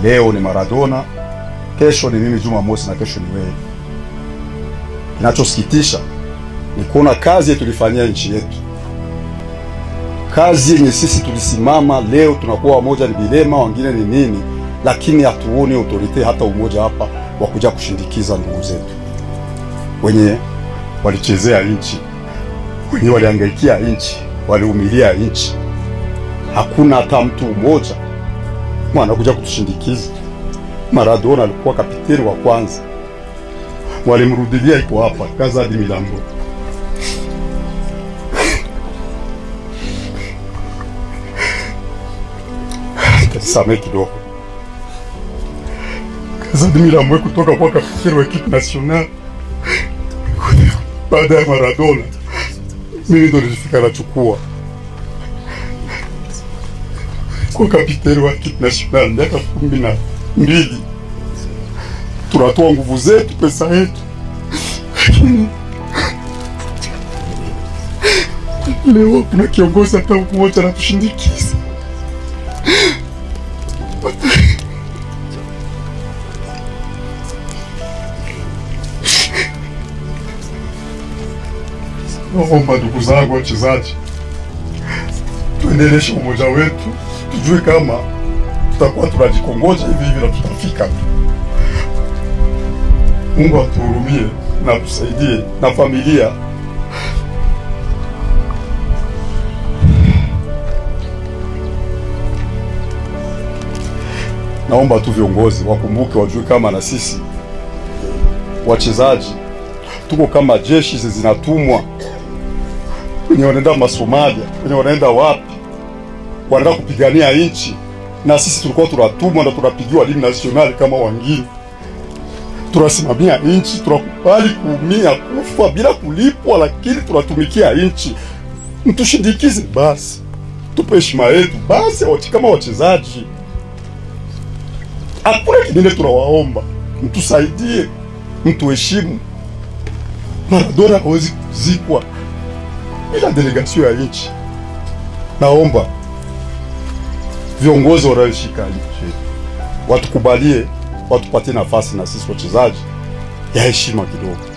Leo ni Maradona, kesho ni mimi Juma Mossi na kesho ni wewe. Kinachosikitisha ni kuona kazi yetu tulifanyia nchi yetu, kazi yenye sisi tulisimama, leo tunakuwa wamoja ni bilema, wengine ni nini, lakini hatuoni autorite hata umoja hapa wa kuja kushindikiza ndugu zetu wenye walichezea nchi, wenye waliangaikia nchi, waliumilia nchi. Hakuna hata mtu mmoja mwana kuja kutushindikiza. Maradona alikuwa kapiteni wa kwanza, walimrudilia iko hapa kaza hadi milango. Same kidogo kaza hadi milango kutoka kwa kapiteni wa equipe nationale. Baada ya Maradona mimi ndo nilifika nachukua kwa kapiteni wa equipe nationale miaka 12. Tunatoa nguvu zetu, pesa yetu, leo kuna kiongozi hata mmoja na tushindikiza. Naomba ndugu zangu wachezaji, tuendeleshe umoja wetu, tujue kama tutakuwa tunajikongoja hivi hivi na tutafika. Mungu atuhurumie na tusaidie na familia. Naomba tu viongozi wakumbuke, wajue kama na sisi wachezaji tuko kama jeshi zinatumwa, wenye wanaenda Masomalia, wenye wanaenda wapi, wanaenda kupigania nchi, na sisi tulikuwa tunatumwa na tunapigiwa limu nationali kama wengine. Tunasimamia nchi, tunakubali kuumia, kufa bila kulipwa, lakini tunatumikia nchi. Mtushindikize basi, tupe heshima yetu basi kama wachezaji. Hakuna kingine tunawaomba, mtusaidie, mtuheshimu. Maradona hawezi kuzikwa bila delegation ya nchi. Naomba viongozi wanaoshika nchi watukubalie, watupatie nafasi na sisi wachezaji ya heshima kidogo.